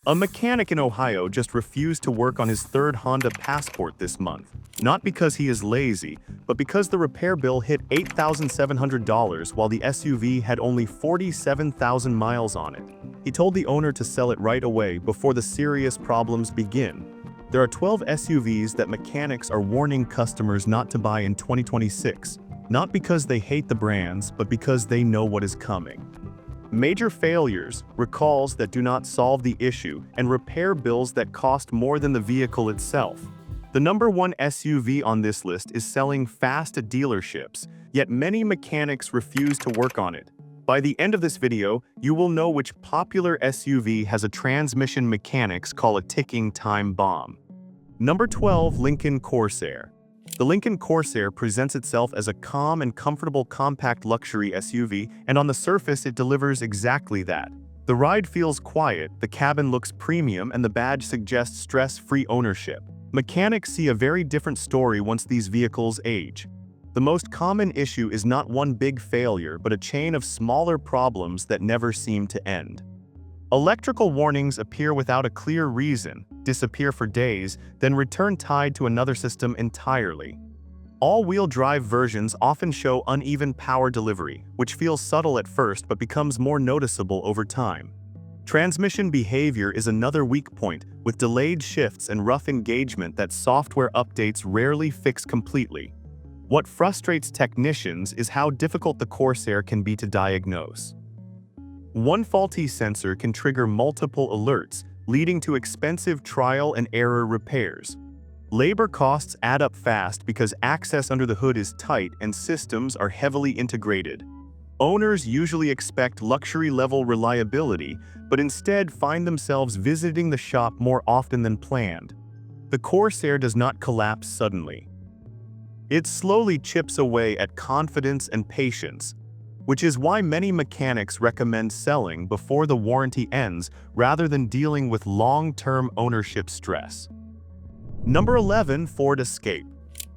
A mechanic in Ohio just refused to work on his third Honda Passport this month. Not because he is lazy, but because the repair bill hit $8,700 while the SUV had only 47,000 miles on it. He told the owner to sell it right away before the serious problems begin. There are 12 SUVs that mechanics are warning customers not to buy in 2026, not because they hate the brands, but because they know what is coming. Major failures, recalls that do not solve the issue, and repair bills that cost more than the vehicle itself. The number one SUV on this list is selling fast at dealerships, yet many mechanics refuse to work on it. By the end of this video, you will know which popular SUV has a transmission mechanics call a ticking time bomb. Number 12, Lincoln Corsair. The Lincoln Corsair presents itself as a calm and comfortable compact luxury SUV, and on the surface it delivers exactly that. The ride feels quiet, the cabin looks premium, and the badge suggests stress-free ownership. Mechanics see a very different story once these vehicles age. The most common issue is not one big failure, but a chain of smaller problems that never seem to end. Electrical warnings appear without a clear reason, disappear for days, then return tied to another system entirely. All-wheel drive versions often show uneven power delivery, which feels subtle at first but becomes more noticeable over time. Transmission behavior is another weak point, with delayed shifts and rough engagement that software updates rarely fix completely. What frustrates technicians is how difficult the Corsair can be to diagnose. One faulty sensor can trigger multiple alerts, leading to expensive trial and error repairs. Labor costs add up fast because access under the hood is tight and systems are heavily integrated. Owners usually expect luxury-level reliability, but instead find themselves visiting the shop more often than planned. The Corsair does not collapse suddenly. It slowly chips away at confidence and patience, which is why many mechanics recommend selling before the warranty ends rather than dealing with long-term ownership stress. Number 11, Ford Escape.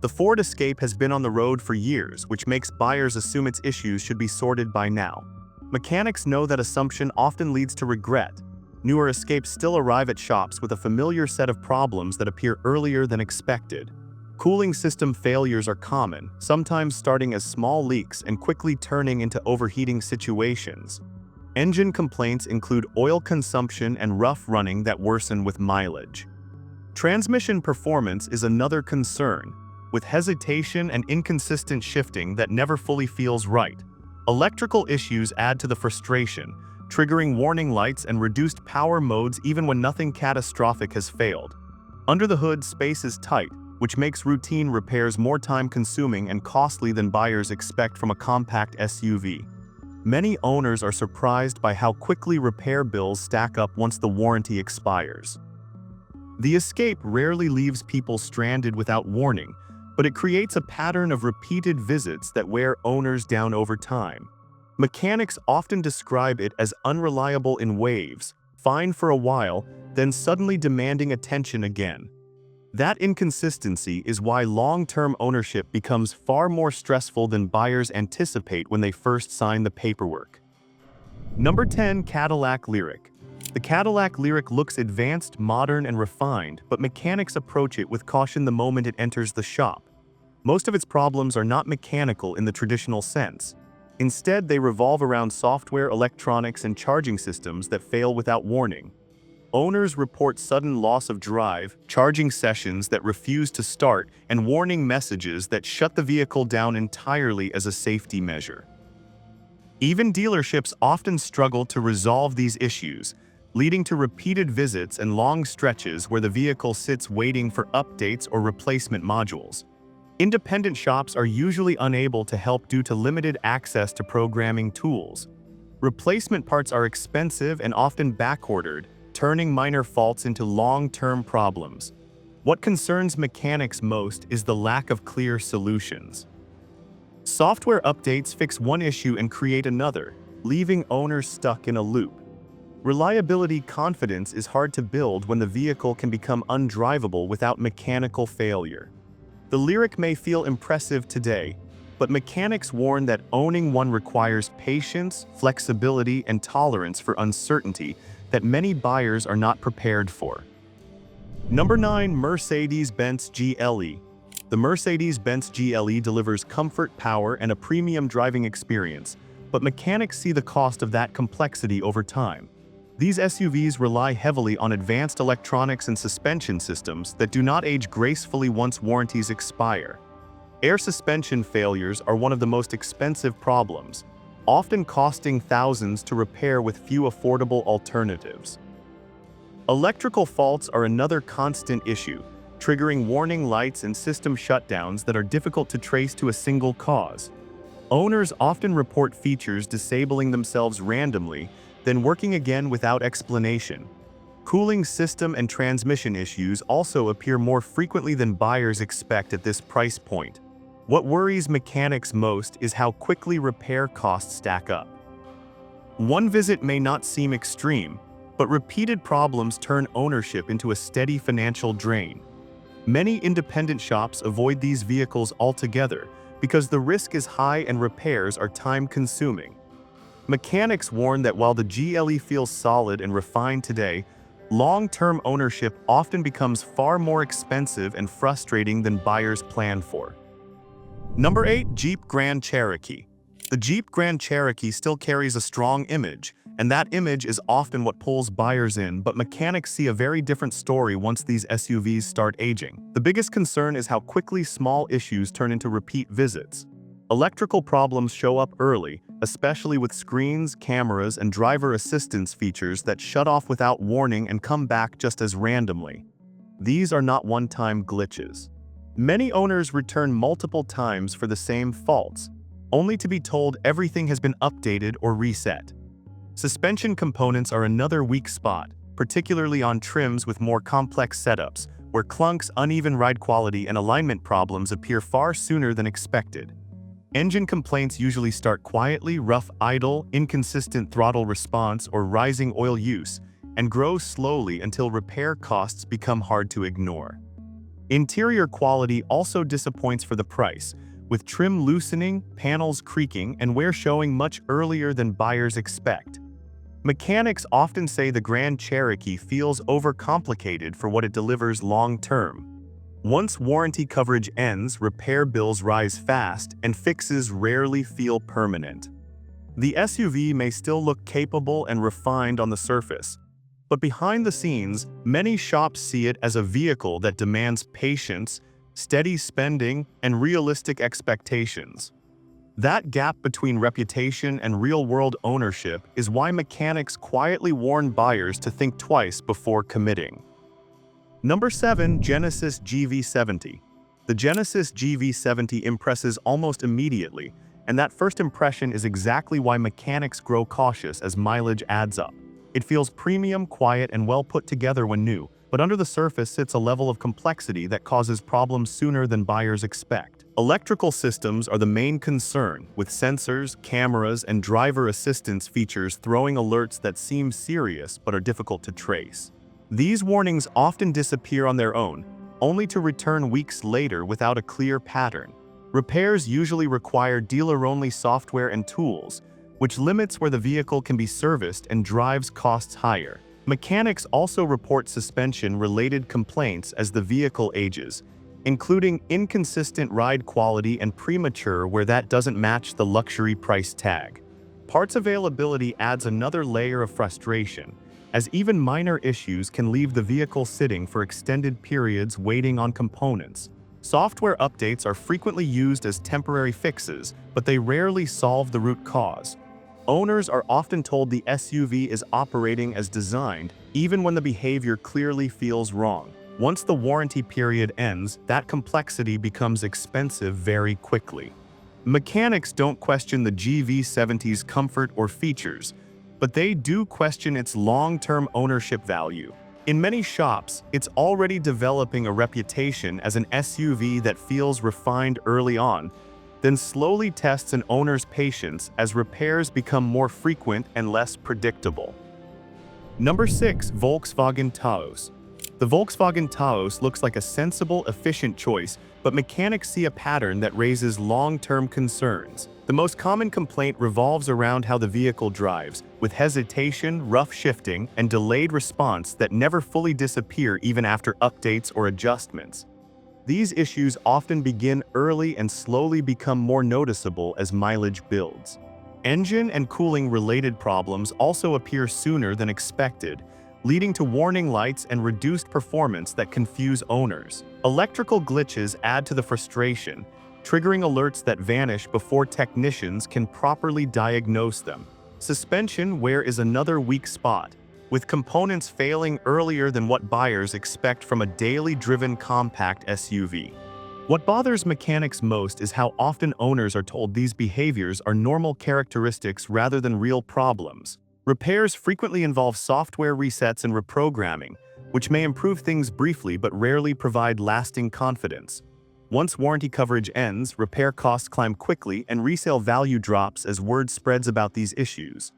The Ford Escape has been on the road for years, which makes buyers assume its issues should be sorted by now. Mechanics know that assumption often leads to regret. Newer Escapes still arrive at shops with a familiar set of problems that appear earlier than expected. Cooling system failures are common, sometimes starting as small leaks and quickly turning into overheating situations. Engine complaints include oil consumption and rough running that worsen with mileage. Transmission performance is another concern, with hesitation and inconsistent shifting that never fully feels right. Electrical issues add to the frustration, triggering warning lights and reduced power modes even when nothing catastrophic has failed. Under the hood, space is tight, which makes routine repairs more time-consuming and costly than buyers expect from a compact SUV. Many owners are surprised by how quickly repair bills stack up once the warranty expires. The Escape rarely leaves people stranded without warning, but it creates a pattern of repeated visits that wear owners down over time. Mechanics often describe it as unreliable in waves, fine for a while, then suddenly demanding attention again. That inconsistency is why long-term ownership becomes far more stressful than buyers anticipate when they first sign the paperwork. Number 10, Cadillac Lyriq. The Cadillac Lyriq looks advanced, modern, and refined, but mechanics approach it with caution the moment it enters the shop. Most of its problems are not mechanical in the traditional sense. Instead, they revolve around software, electronics, and charging systems that fail without warning. Owners report sudden loss of drive, charging sessions that refuse to start, and warning messages that shut the vehicle down entirely as a safety measure. Even dealerships often struggle to resolve these issues, leading to repeated visits and long stretches where the vehicle sits waiting for updates or replacement modules. Independent shops are usually unable to help due to limited access to programming tools. Replacement parts are expensive and often backordered, turning minor faults into long-term problems. What concerns mechanics most is the lack of clear solutions. Software updates fix one issue and create another, leaving owners stuck in a loop. Reliability confidence is hard to build when the vehicle can become undrivable without mechanical failure. The Lyriq may feel impressive today, but mechanics warn that owning one requires patience, flexibility, and tolerance for uncertainty, that many buyers are not prepared for. Number 9. Mercedes-Benz GLE. The Mercedes-Benz GLE delivers comfort, power, and a premium driving experience, but mechanics see the cost of that complexity over time. These SUVs rely heavily on advanced electronics and suspension systems that do not age gracefully once warranties expire. Air suspension failures are one of the most expensive problems, often costing thousands to repair with few affordable alternatives. Electrical faults are another constant issue, triggering warning lights and system shutdowns that are difficult to trace to a single cause. Owners often report features disabling themselves randomly, then working again without explanation. Cooling system and transmission issues also appear more frequently than buyers expect at this price point. What worries mechanics most is how quickly repair costs stack up. One visit may not seem extreme, but repeated problems turn ownership into a steady financial drain. Many independent shops avoid these vehicles altogether because the risk is high and repairs are time-consuming. Mechanics warn that while the GLE feels solid and refined today, long-term ownership often becomes far more expensive and frustrating than buyers plan for. Number 8. Jeep Grand Cherokee. The Jeep Grand Cherokee still carries a strong image, and that image is often what pulls buyers in, but mechanics see a very different story once these SUVs start aging. The biggest concern is how quickly small issues turn into repeat visits. Electrical problems show up early, especially with screens, cameras, and driver assistance features that shut off without warning and come back just as randomly. These are not one-time glitches. Many owners return multiple times for the same faults, only to be told everything has been updated or reset. Suspension components are another weak spot, particularly on trims with more complex setups, where clunks, uneven ride quality, and alignment problems appear far sooner than expected. Engine complaints usually start quietly, rough idle, inconsistent throttle response, or rising oil use, and grow slowly until repair costs become hard to ignore. Interior quality also disappoints for the price, with trim loosening, panels creaking, and wear showing much earlier than buyers expect. Mechanics often say the Grand Cherokee feels overcomplicated for what it delivers long-term. Once warranty coverage ends, repair bills rise fast, and fixes rarely feel permanent. The SUV may still look capable and refined on the surface, but behind the scenes, many shops see it as a vehicle that demands patience, steady spending, and realistic expectations. That gap between reputation and real-world ownership is why mechanics quietly warn buyers to think twice before committing. Number 7. Genesis GV70. The Genesis GV70 impresses almost immediately, and that first impression is exactly why mechanics grow cautious as mileage adds up. It feels premium, quiet, and well put together when new, but under the surface sits a level of complexity that causes problems sooner than buyers expect. Electrical systems are the main concern, with sensors, cameras, and driver assistance features throwing alerts that seem serious but are difficult to trace. These warnings often disappear on their own, only to return weeks later without a clear pattern. Repairs usually require dealer-only software and tools, which limits where the vehicle can be serviced and drives costs higher. Mechanics also report suspension-related complaints as the vehicle ages, including inconsistent ride quality and premature where that doesn't match the luxury price tag. Parts availability adds another layer of frustration, as even minor issues can leave the vehicle sitting for extended periods waiting on components. Software updates are frequently used as temporary fixes, but they rarely solve the root cause. Owners are often told the SUV is operating as designed, even when the behavior clearly feels wrong. Once the warranty period ends, that complexity becomes expensive very quickly. Mechanics don't question the GV70's comfort or features, but they do question its long-term ownership value. In many shops, it's already developing a reputation as an SUV that feels refined early on, then slowly tests an owner's patience as repairs become more frequent and less predictable. Number 6. Volkswagen Taos. The Volkswagen Taos looks like a sensible, efficient choice, but mechanics see a pattern that raises long-term concerns. The most common complaint revolves around how the vehicle drives, with hesitation, rough shifting, and delayed response that never fully disappear even after updates or adjustments. These issues often begin early and slowly become more noticeable as mileage builds. Engine and cooling-related problems also appear sooner than expected, leading to warning lights and reduced performance that confuse owners. Electrical glitches add to the frustration, triggering alerts that vanish before technicians can properly diagnose them. Suspension wear is another weak spot, with components failing earlier than what buyers expect from a daily driven compact SUV. What bothers mechanics most is how often owners are told these behaviors are normal characteristics rather than real problems. Repairs frequently involve software resets and reprogramming, which may improve things briefly but rarely provide lasting confidence. Once warranty coverage ends, repair costs climb quickly and resale value drops as word spreads about these issues.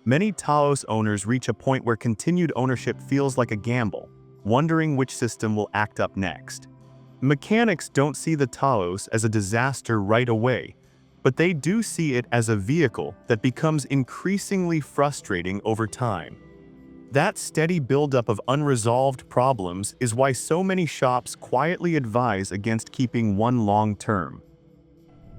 Many Taos owners reach a point where continued ownership feels like a gamble, wondering which system will act up next. Mechanics don't see the Taos as a disaster right away, but they do see it as a vehicle that becomes increasingly frustrating over time. That steady buildup of unresolved problems is why so many shops quietly advise against keeping one long-term.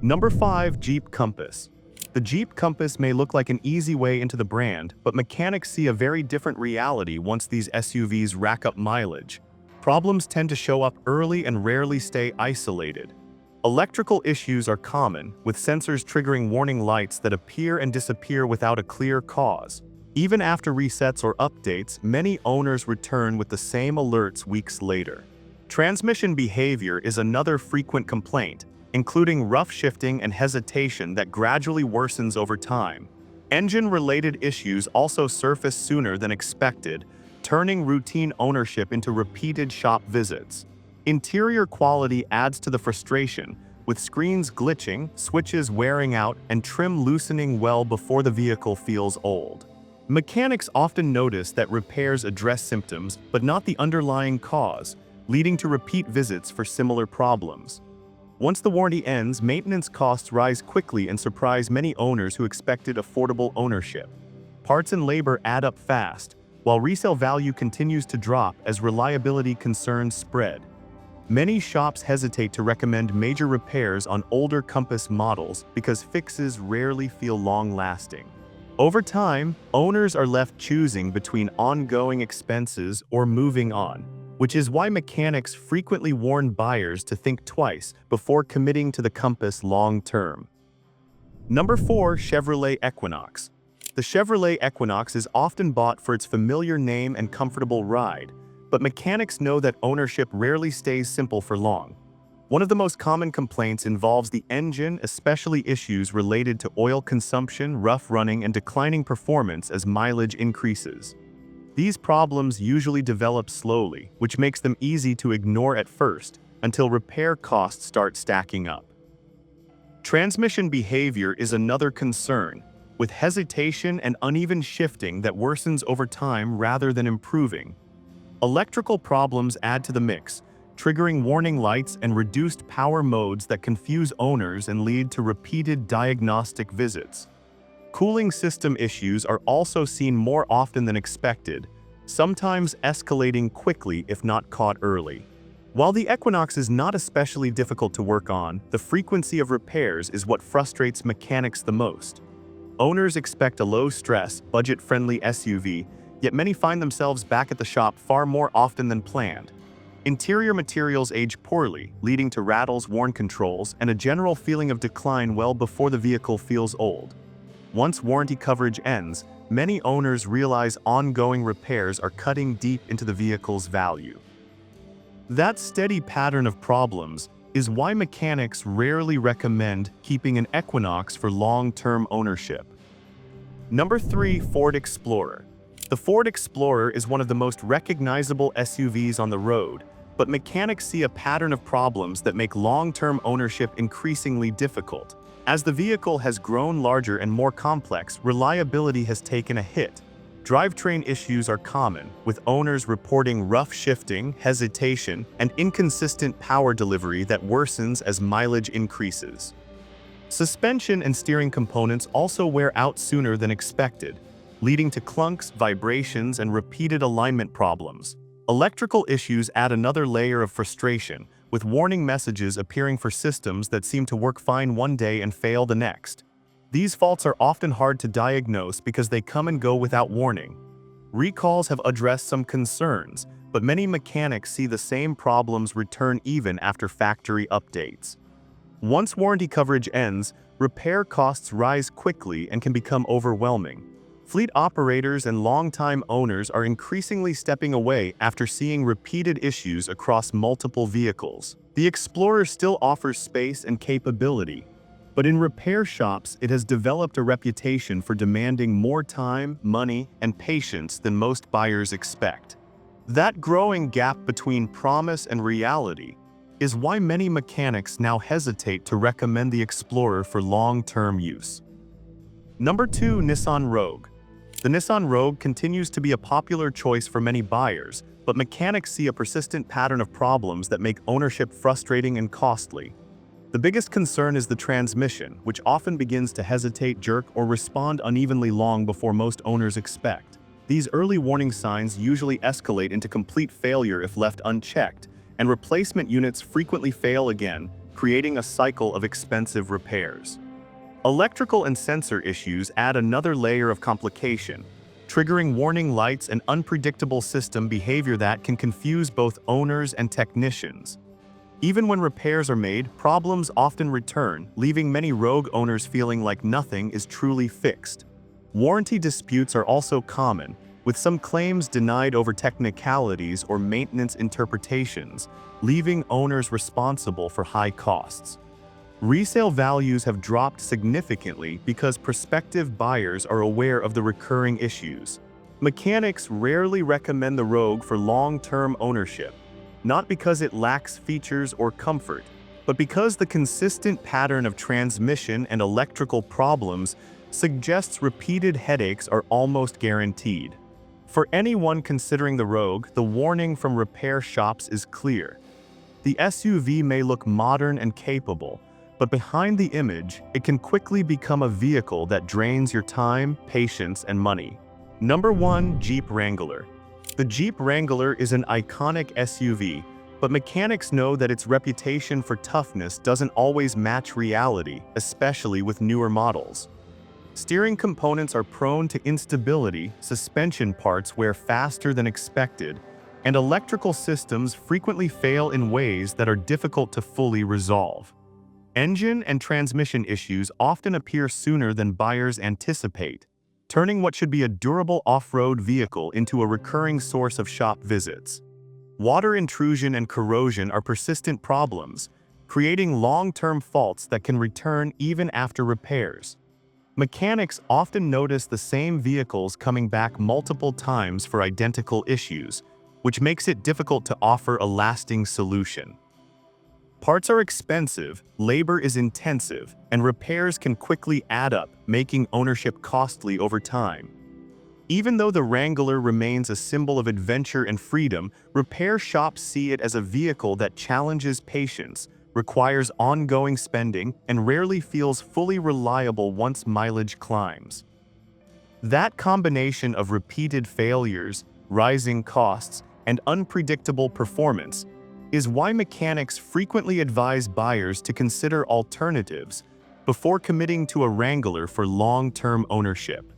Number 5. Jeep Compass. The Jeep Compass may look like an easy way into the brand, but mechanics see a very different reality once these SUVs rack up mileage. Problems tend to show up early and rarely stay isolated. Electrical issues are common, with sensors triggering warning lights that appear and disappear without a clear cause. Even after resets or updates, many owners return with the same alerts weeks later. Transmission behavior is another frequent complaint, including rough shifting and hesitation that gradually worsens over time. Engine-related issues also surface sooner than expected, turning routine ownership into repeated shop visits. Interior quality adds to the frustration, with screens glitching, switches wearing out, and trim loosening well before the vehicle feels old. Mechanics often notice that repairs address symptoms but not the underlying cause, leading to repeat visits for similar problems. Once the warranty ends, maintenance costs rise quickly and surprise many owners who expected affordable ownership. Parts and labor add up fast, while resale value continues to drop as reliability concerns spread. Many shops hesitate to recommend major repairs on older Compass models because fixes rarely feel long-lasting. Over time, owners are left choosing between ongoing expenses or moving on, which is why mechanics frequently warn buyers to think twice before committing to the Compass long-term. Number 4. Chevrolet Equinox. The Chevrolet Equinox is often bought for its familiar name and comfortable ride, but mechanics know that ownership rarely stays simple for long. One of the most common complaints involves the engine, especially issues related to oil consumption, rough running, and declining performance as mileage increases. These problems usually develop slowly, which makes them easy to ignore at first, until repair costs start stacking up. Transmission behavior is another concern, with hesitation and uneven shifting that worsens over time rather than improving. Electrical problems add to the mix, triggering warning lights and reduced power modes that confuse owners and lead to repeated diagnostic visits. Cooling system issues are also seen more often than expected, sometimes escalating quickly if not caught early. While the Equinox is not especially difficult to work on, the frequency of repairs is what frustrates mechanics the most. Owners expect a low-stress, budget-friendly SUV, yet many find themselves back at the shop far more often than planned. Interior materials age poorly, leading to rattles, worn controls, and a general feeling of decline well before the vehicle feels old. Once warranty coverage ends, many owners realize ongoing repairs are cutting deep into the vehicle's value. That steady pattern of problems is why mechanics rarely recommend keeping an Equinox for long-term ownership. Number 3. Ford Explorer. The Ford Explorer is one of the most recognizable SUVs on the road, but mechanics see a pattern of problems that make long-term ownership increasingly difficult. As the vehicle has grown larger and more complex, reliability has taken a hit. Drivetrain issues are common, with owners reporting rough shifting, hesitation, and inconsistent power delivery that worsens as mileage increases. Suspension and steering components also wear out sooner than expected, leading to clunks, vibrations, and repeated alignment problems. Electrical issues add another layer of frustration, with warning messages appearing for systems that seem to work fine one day and fail the next. These faults are often hard to diagnose because they come and go without warning. Recalls have addressed some concerns, but many mechanics see the same problems return even after factory updates. Once warranty coverage ends, repair costs rise quickly and can become overwhelming. Fleet operators and long-time owners are increasingly stepping away after seeing repeated issues across multiple vehicles. The Explorer still offers space and capability, but in repair shops it has developed a reputation for demanding more time, money, and patience than most buyers expect. That growing gap between promise and reality is why many mechanics now hesitate to recommend the Explorer for long-term use. Number 2. Nissan Rogue. The Nissan Rogue continues to be a popular choice for many buyers, but mechanics see a persistent pattern of problems that make ownership frustrating and costly. The biggest concern is the transmission, which often begins to hesitate, jerk, or respond unevenly long before most owners expect. These early warning signs usually escalate into complete failure if left unchecked, and replacement units frequently fail again, creating a cycle of expensive repairs. Electrical and sensor issues add another layer of complication, triggering warning lights and unpredictable system behavior that can confuse both owners and technicians. Even when repairs are made, problems often return, leaving many Rogue owners feeling like nothing is truly fixed. Warranty disputes are also common, with some claims denied over technicalities or maintenance interpretations, leaving owners responsible for high costs. Resale values have dropped significantly because prospective buyers are aware of the recurring issues. Mechanics rarely recommend the Rogue for long-term ownership, not because it lacks features or comfort, but because the consistent pattern of transmission and electrical problems suggests repeated headaches are almost guaranteed. For anyone considering the Rogue, the warning from repair shops is clear. The SUV may look modern and capable, but behind the image, it can quickly become a vehicle that drains your time, patience, and money. Number 1. Jeep Wrangler. The Jeep Wrangler is an iconic SUV, but mechanics know that its reputation for toughness doesn't always match reality, especially with newer models. Steering components are prone to instability, suspension parts wear faster than expected, and electrical systems frequently fail in ways that are difficult to fully resolve. Engine and transmission issues often appear sooner than buyers anticipate, turning what should be a durable off-road vehicle into a recurring source of shop visits. Water intrusion and corrosion are persistent problems, creating long-term faults that can return even after repairs. Mechanics often notice the same vehicles coming back multiple times for identical issues, which makes it difficult to offer a lasting solution. Parts are expensive, labor is intensive, and repairs can quickly add up, making ownership costly over time. Even though the Wrangler remains a symbol of adventure and freedom, repair shops see it as a vehicle that challenges patience, requires ongoing spending, and rarely feels fully reliable once mileage climbs. That combination of repeated failures, rising costs, and unpredictable performance is why mechanics frequently advise buyers to consider alternatives before committing to a Wrangler for long-term ownership.